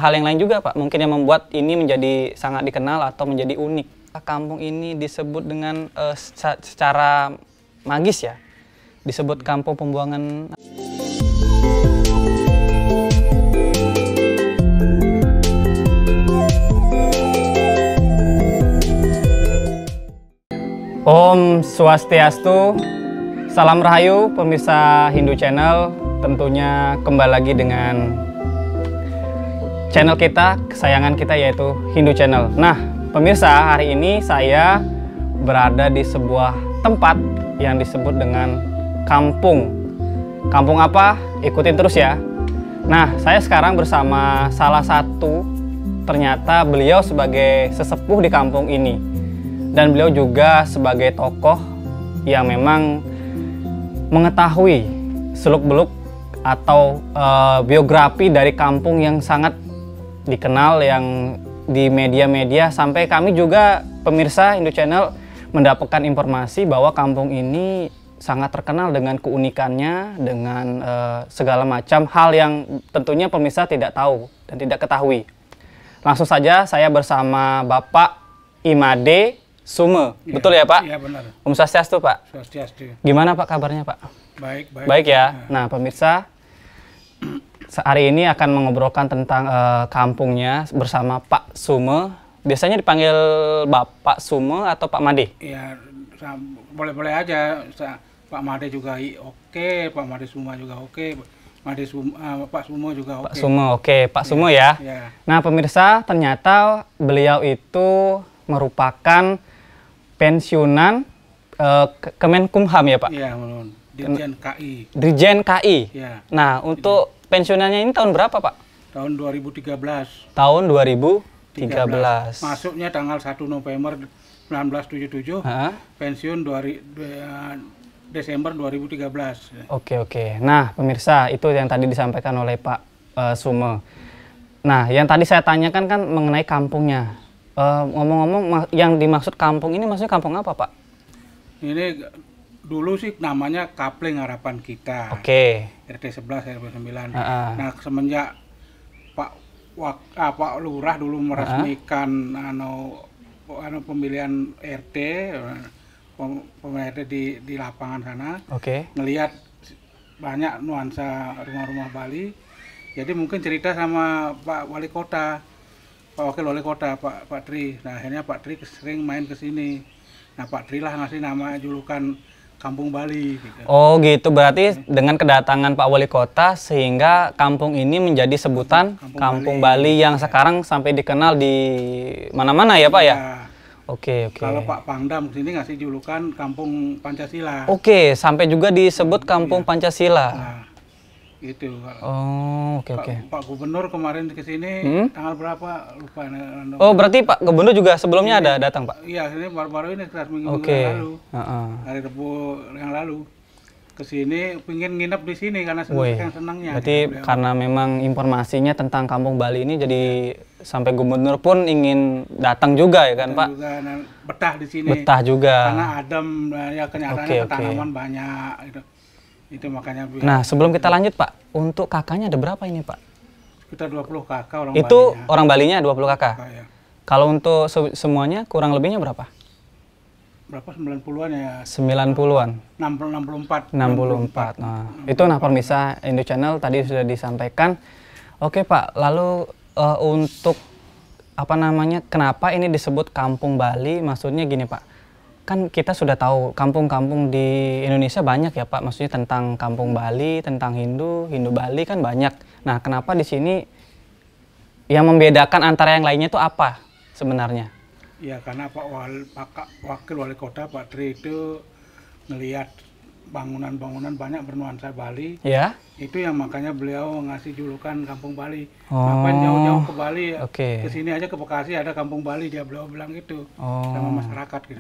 hal yang lain juga Pak, mungkin yang membuat ini menjadi sangat dikenal atau menjadi unik. Kampung ini disebut dengan secara magis ya, disebut kampung pembuangan. Om Swastiastu, salam rahayu pemirsa Hindu Channel. Tentunya kembali lagi dengan channel kita, kesayangan kita yaitu Hindu Channel. Nah pemirsa, hari ini saya berada di sebuah tempat yang disebut dengan kampung. Kampung apa? Ikutin terus ya. Nah saya sekarang bersama salah satu, ternyata beliau sebagai sesepuh di kampung ini. Dan beliau juga sebagai tokoh yang memang mengetahui seluk-beluk atau biografi dari kampung yang sangat dikenal yang di media-media, sampai kami juga pemirsa Hindu Channel mendapatkan informasi bahwa kampung ini sangat terkenal dengan keunikannya, dengan segala macam hal yang tentunya pemirsa tidak tahu dan tidak ketahui. Langsung saja saya bersama Bapak Imade Sume, ya, betul ya Pak? Iya benar. Om Swastiastu Pak. Swastiastu. Gimana Pak kabarnya Pak? Baik, baik. Baik ya. Nah pemirsa, hari ini akan mengobrolkan tentang kampungnya bersama Pak Sume. Biasanya dipanggil Bapak Sume atau Pak Made? Iya, boleh-boleh aja. Pak Made juga oke, Pak Made Sume juga oke. Pak Sume juga oke. Pak Sume, oke. Pak Sume ya. Ya. Nah pemirsa, ternyata beliau itu merupakan pensiunan Kemenkumham ya Pak? Iya, Dirjen KI. Dirjen KI? Ya. Nah, untuk pensiunannya ini tahun berapa Pak? Tahun 2013. Tahun 2013. Masuknya tanggal 1 November 1977, pensiun Desember 2013. Oke. Nah, pemirsa, itu yang tadi disampaikan oleh Pak Sume. Nah, yang tadi saya tanyakan kan mengenai kampungnya. Ngomong-ngomong, yang dimaksud kampung ini maksudnya kampung apa Pak? Ini dulu sih namanya Kapling Harapan Kita. Oke. RT 11 RW 9. Nah, semenjak Pak Lurah dulu meresmikan pemilihan RT, pemilihan RT di lapangan sana. Ngelihat banyak nuansa rumah-rumah Bali. Jadi mungkin cerita sama Pak Wali Kota, Pak Wakil Wali Kota, Pak Tri. Nah akhirnya Pak Tri sering main ke sini. Nah Pak Tri lah ngasih nama julukan Kampung Bali. Gitu. Oh gitu, berarti dengan kedatangan Pak Wali Kota sehingga kampung ini menjadi sebutan Kampung Bali yang sekarang sampai dikenal di mana-mana ya Pak ya? Oke. Kalau Pak Pangdam kesini ngasih julukan Kampung Pancasila. Oke, sampai juga disebut Kampung Pancasila. Nah, gitu. Oh, oke. Pak Gubernur kemarin ke sini tanggal berapa lupa. Oh, berarti Pak Gubernur juga sebelumnya ada datang, Pak? Iya, ini baru-baru ini sekitar minggu yang lalu. Hari Rabu yang lalu ke sini pingin nginep di sini karena senangnya. Berarti gitu, karena memang informasinya tentang Kampung Bali ini jadi sampai Gubernur pun ingin datang juga ya kan, Pak? Juga, betah di sini. Betah juga. Karena adem, ya kenyataannya tanaman banyak gitu. Itu makanya. Nah, sebelum kita lanjut Pak, untuk kakaknya ada berapa ini Pak? Sekitar 20 kakak orang Itu Balinya. orang Balinya 20 kakak? Ya. Kalau untuk semuanya kurang lebihnya berapa? Berapa 90-an ya? 90-an? 64. Nah, itu pemirsa Hindu Channel tadi sudah disampaikan. Oke Pak, lalu untuk kenapa ini disebut Kampung Bali? Maksudnya gini Pak, kan kita sudah tahu kampung-kampung di Indonesia banyak ya Pak, maksudnya tentang Kampung Bali, tentang Hindu Bali kan banyak. Nah, kenapa di sini yang membedakan antara yang lainnya itu apa sebenarnya? Ya, karena Pak Wakil Wali Kota Pak Tri itu melihat bangunan-bangunan banyak bernuansa Bali. Ya. Itu yang makanya beliau ngasih julukan Kampung Bali. Ngapain jauh-jauh ke Bali? Ke sini aja ke Bekasi ada Kampung Bali, beliau bilang gitu sama masyarakat gitu.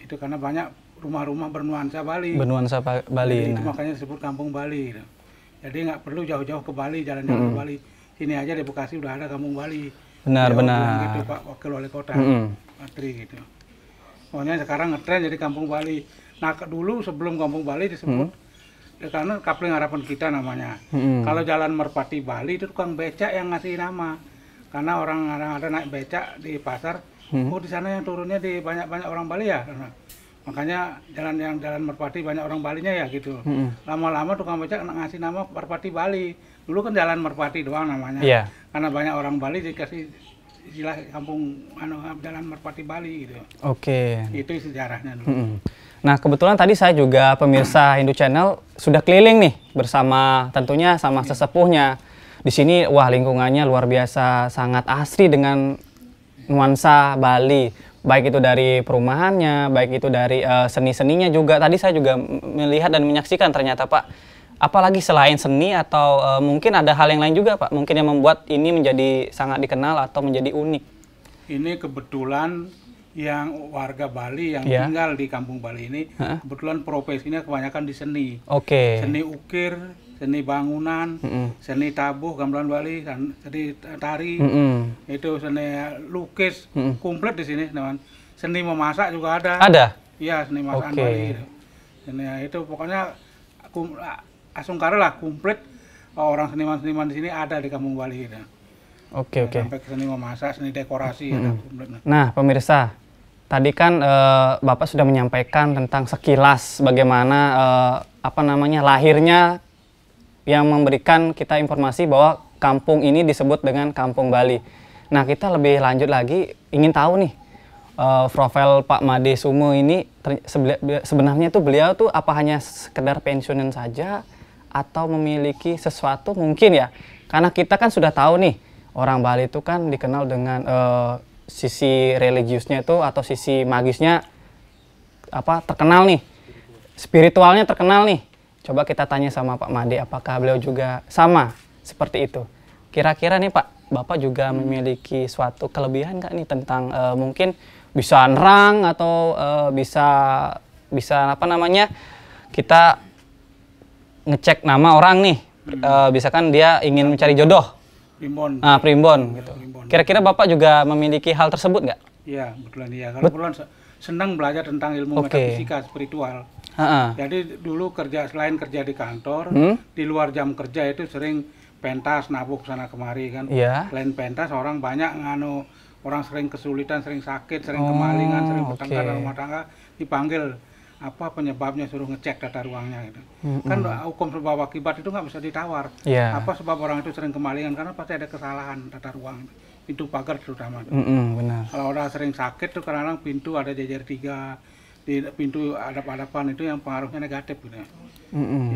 Itu karena banyak rumah-rumah bernuansa Bali. Bernuansa Bali. Itu makanya disebut Kampung Bali. Gitu. Jadi nggak perlu jauh-jauh ke Bali, jalan-jalan ke Bali. Sini aja di Bekasi udah ada Kampung Bali. Benar. Gitu Pak Wakil Wali Kota Pak Tri gitu. Pokoknya sekarang ngetren jadi Kampung Bali. Nah dulu sebelum Kampung Bali disebut karena Kapling Harapan Kita namanya. Kalau Jalan Merpati Bali itu tukang becak yang ngasih nama. Karena orang ada naik becak di pasar, oh di sana yang turunnya di banyak orang Bali ya. Makanya Jalan Merpati banyak orang Balinya ya gitu. Lama-lama tukang becak ngasih nama Merpati Bali. Dulu kan Jalan Merpati doang namanya. Karena banyak orang Bali dikasih istilah kampung Jalan Merpati Bali gitu. Itu sejarahnya dulu. Nah, kebetulan tadi saya juga pemirsa Hindu Channel sudah keliling nih bersama tentunya sama sesepuhnya. Di sini wah lingkungannya luar biasa, sangat asri dengan nuansa Bali. Baik itu dari perumahannya, baik itu dari seni-seninya juga. Tadi saya juga melihat dan menyaksikan ternyata Pak, apalagi selain seni atau mungkin ada hal yang lain juga Pak, mungkin yang membuat ini menjadi sangat dikenal atau menjadi unik. Ini kebetulan yang warga Bali yang tinggal di kampung Bali ini kebetulan profesinya kebanyakan di seni. Seni ukir, seni bangunan, seni tabuh gamelan Bali, seni tari, itu seni lukis, komplit di sini teman. Seni memasak juga ada. Iya, seni masakan Bali. Seni itu pokoknya asungkara lah komplit, orang seniman-seniman di sini ada di kampung Bali gitu. Sampai ke seni memasak, seni dekorasi ada komplit. Nah, pemirsa, tadi kan Bapak sudah menyampaikan tentang sekilas bagaimana lahirnya yang memberikan kita informasi bahwa kampung ini disebut dengan Kampung Bali. Nah, kita lebih lanjut lagi ingin tahu nih profil Pak Made Sumo ini sebenarnya tuh beliau tuh apa hanya sekedar pensiunan saja atau memiliki sesuatu mungkin ya? Karena kita kan sudah tahu nih orang Bali itu kan dikenal dengan sisi religiusnya itu atau sisi magisnya terkenal nih, spiritualnya terkenal nih. Coba kita tanya sama Pak Made apakah beliau juga sama seperti itu. Kira-kira nih Pak, Bapak juga memiliki suatu kelebihan nggak nih tentang mungkin bisa nerang atau bisa kita ngecek nama orang nih, misalkan dia ingin mencari jodoh. Primbon gitu. Kira-kira Bapak juga memiliki hal tersebut nggak? Iya, kebetulan iya. Kalau kebetulan senang belajar tentang ilmu metafisika spiritual. Jadi dulu selain kerja di kantor, di luar jam kerja itu sering pentas, nabuk sana kemari kan. Selain pentas orang banyak orang sering kesulitan, sering sakit, sering kemalingan, sering bertengkar rumah tangga, dipanggil apa penyebabnya, suruh ngecek tata ruangnya gitu. Kan hukum sebab akibat itu nggak bisa ditawar. Apa sebab orang itu sering kemalingan, karena pasti ada kesalahan tata ruang, pintu pagar terutama. Benar. Kalau orang sering sakit tuh kadang-kadang pintu ada jejer 3, di pintu hadap-hadapan itu yang pengaruhnya negatif gitu.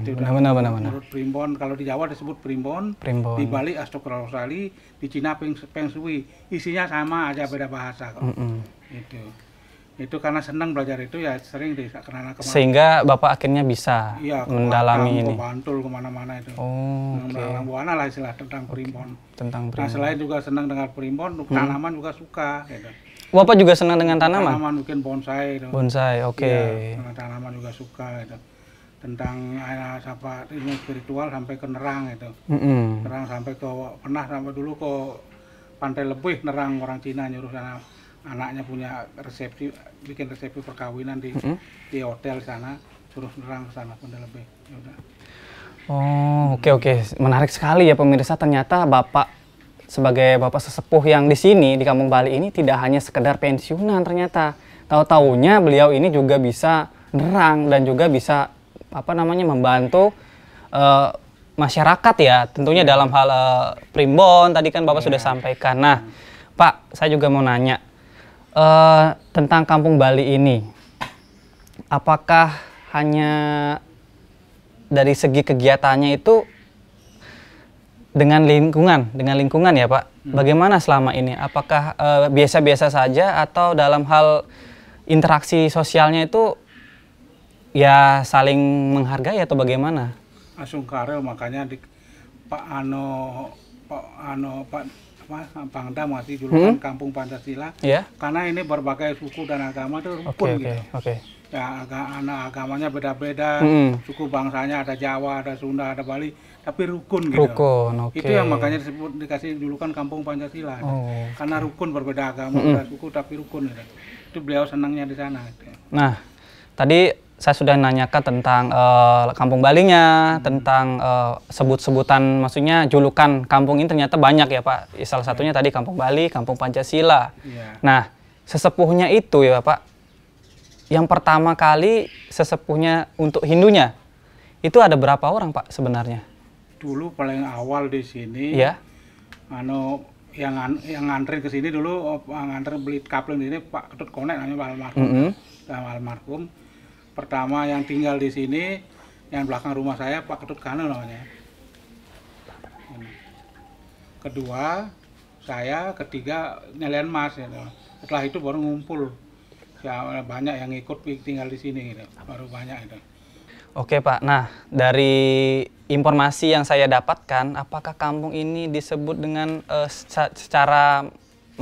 Itu benar. Menurut Primbon, kalau di Jawa disebut Primbon. Di Bali Astokralosali, di Cina Peng Shui. Isinya sama aja, beda bahasa kok. Itu karena senang belajar itu ya sering kemana-mana. Sehingga Bapak akhirnya bisa mendalami ini. Bantul kemana-mana itu. Orang Buana lah istilah tentang Primbon. Nah, selain juga senang dengan Primbon, tanaman juga suka gitu. Bapak juga senang dengan tanaman? Tanaman bikin bonsai itu. Bonsai, Ya, tanaman juga suka gitu. Tentang ilmu spiritual sampai ke nerang itu. Nerang sampai dulu ke Pantai Lebih, nerang orang Cina nyuruh sana. Anaknya punya bikin resepsi perkawinan di hotel sana, suruh nerang ke sana Pantai Lebih. Yaudah. Oke. Menarik sekali ya pemirsa, ternyata Bapak sebagai Bapak sesepuh yang di sini di Kampung Bali ini tidak hanya sekedar pensiunan ternyata. Tahu-taunya beliau ini juga bisa nerang dan juga bisa membantu masyarakat ya, tentunya dalam hal primbon tadi kan Bapak sudah sampaikan. Nah, Pak, saya juga mau nanya tentang Kampung Bali ini, apakah hanya dari segi kegiatannya itu dengan lingkungan ya Pak? Bagaimana selama ini? Apakah biasa-biasa saja atau dalam hal interaksi sosialnya itu ya saling menghargai atau bagaimana? Asungkara makanya Pangdam masih julukan Kampung Pancasila, karena ini berbagai suku dan agama itu rukun gitu. Ya, agamanya beda-beda, suku bangsanya ada Jawa, ada Sunda, ada Bali, tapi rukun gitu. Itu yang makanya dikasih julukan Kampung Pancasila, karena rukun, berbeda agama, berbeda suku tapi rukun gitu. Itu beliau senangnya di sana. Gitu. Nah, tadi saya sudah nanyakan tentang kampung Balinya, tentang sebut-sebutan, maksudnya julukan kampung ini ternyata banyak ya Pak. Salah satunya tadi Kampung Bali, Kampung Pancasila. Nah, sesepuhnya itu ya Pak, yang pertama kali sesepuhnya untuk Hindunya, itu ada berapa orang Pak sebenarnya? Dulu paling awal di sini, yang ngantri ke sini dulu, ngantri beli kapling di sini Pak Ketut Konek namanya almarhum. Pertama yang tinggal di sini, yang belakang rumah saya Pak Ketut Kano namanya. Kedua saya, ketiga Nyalian Mas. Gitu. Setelah itu baru ngumpul. Ya, banyak yang ikut tinggal di sini, gitu. Baru banyak itu. Oke Pak, nah dari informasi yang saya dapatkan, apakah kampung ini disebut dengan secara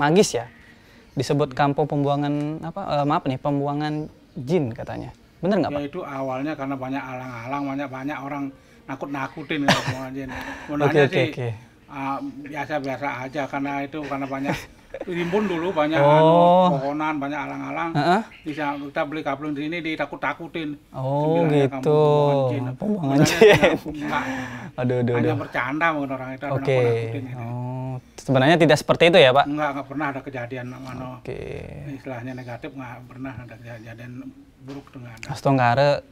magis ya? Disebut kampung pembuangan pembuangan jin katanya. Bener nggak Pak? Ya itu awalnya karena banyak alang-alang, banyak orang nakut-nakutin gitu pembuangan jin. Sebenarnya biasa-biasa aja karena banyak rimbun dulu, banyak pohonan, banyak alang-alang. Bisa kita beli kapling di sini ditakut-takutin. Oh gitu. Pembuangan jin. Aduh. Hanya bercanda mungkin orang itu. Nakut-nakutin gitu. Sebenarnya tidak seperti itu ya Pak? Nggak pernah ada kejadian istilahnya negatif, nggak pernah ada kejadian buruk dengan Astonggare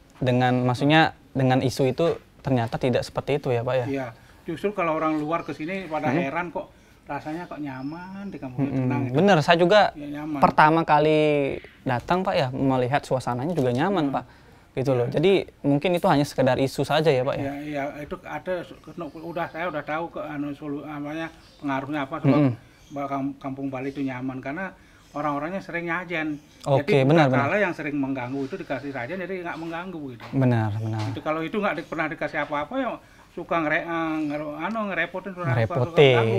maksudnya dengan isu itu ternyata tidak seperti itu ya Pak ya? Iya, justru kalau orang luar ke sini pada heran kok rasanya kok nyaman di kampung tenang. Bener, saya juga pertama kali datang Pak ya, melihat suasananya juga nyaman Pak. Gitu loh. Jadi mungkin itu hanya sekedar isu saja ya Pak ya? Iya, itu ada, saya udah tahu pengaruhnya apa sebab kampung Bali itu nyaman karena orang-orangnya sering nyajen. Oke, benar. Kalau yang sering mengganggu itu dikasih saja, jadi nggak mengganggu gitu. Benar. Kalau itu nggak pernah dikasih apa-apa ya suka ngerepotin.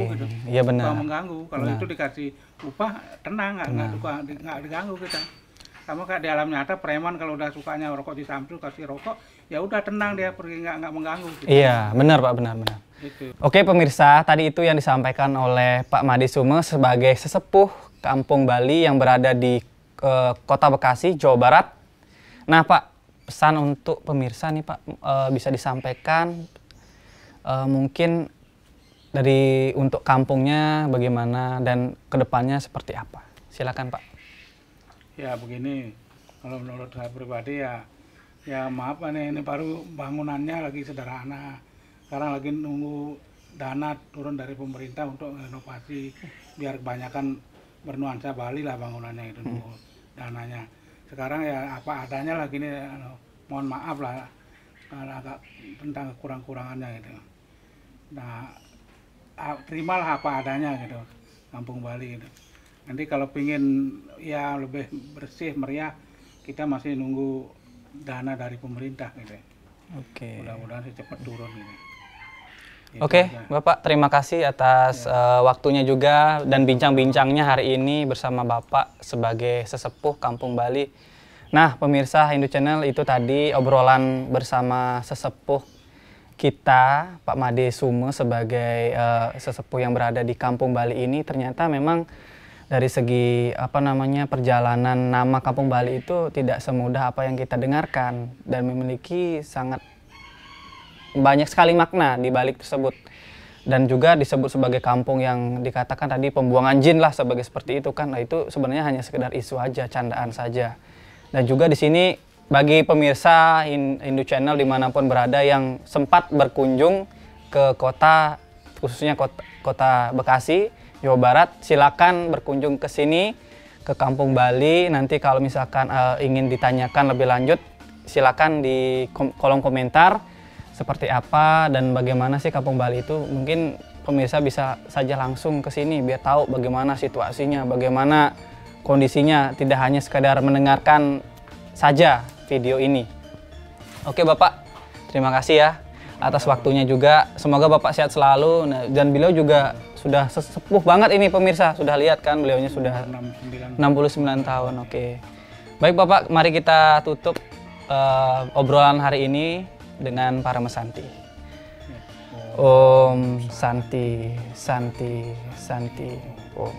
Gitu. Iya benar. Suka mengganggu. Kalau itu dikasih upah tenang, nggak diganggu kita. Sama kayak di alam nyata preman kalau udah sukanya rokok di Samsul kasih rokok, ya udah tenang dia pergi nggak mengganggu. Gitu. Iya benar Pak, benar. Gitu. Oke pemirsa, tadi itu yang disampaikan oleh Pak Made Sume sebagai sesepuh Kampung Bali yang berada di Kota Bekasi, Jawa Barat. Nah Pak, pesan untuk pemirsa nih Pak, bisa disampaikan mungkin untuk kampungnya bagaimana dan kedepannya seperti apa? Silakan Pak. Ya begini, kalau menurut saya pribadi ya maaf ini baru bangunannya lagi sederhana. Sekarang lagi nunggu dana turun dari pemerintah untuk renovasi biar kebanyakan bernuansa Bali lah bangunannya itu nunggu dananya. Sekarang ya apa adanya lah gini, mohon maaf lah agak tentang kekurang-kurangannya gitu. Nah, terimalah apa adanya gitu, Kampung Bali gitu. Nanti kalau pingin ya lebih bersih meriah, kita masih nunggu dana dari pemerintah gitu. Oke. Mudah-mudahan cepat turun gitu. Oke, Bapak terima kasih atas waktunya juga dan bincang-bincangnya hari ini bersama Bapak sebagai sesepuh Kampung Bali. Nah, pemirsa Hindu Channel, itu tadi obrolan bersama sesepuh kita, Pak Made Sume sebagai sesepuh yang berada di Kampung Bali ini. Ternyata memang dari segi perjalanan nama Kampung Bali itu tidak semudah apa yang kita dengarkan dan memiliki sangat banyak sekali makna di balik tersebut. Dan juga disebut sebagai kampung yang dikatakan tadi pembuangan jin lah seperti itu kan. Nah, itu sebenarnya hanya sekedar isu aja, candaan saja. Dan juga di sini bagi pemirsa Hindu Channel dimanapun berada yang sempat berkunjung ke kota, khususnya kota Bekasi, Jawa Barat, silakan berkunjung ke sini, ke Kampung Bali. Nanti kalau misalkan ingin ditanyakan lebih lanjut, silakan di kolom komentar seperti apa dan bagaimana sih Kampung Bali itu. Mungkin pemirsa bisa saja langsung ke sini biar tahu bagaimana situasinya, bagaimana kondisinya, tidak hanya sekadar mendengarkan saja video ini. Oke Bapak, terima kasih ya atas waktunya juga. Semoga Bapak sehat selalu. Nah, dan beliau juga sudah sesepuh banget ini pemirsa. Sudah lihat kan beliaunya sudah 69 tahun. Oke. Baik Bapak, mari kita tutup obrolan hari ini dengan para mesanti. Om Santi, Santi, Santi. Om.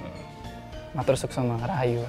Matur suksema rahayu.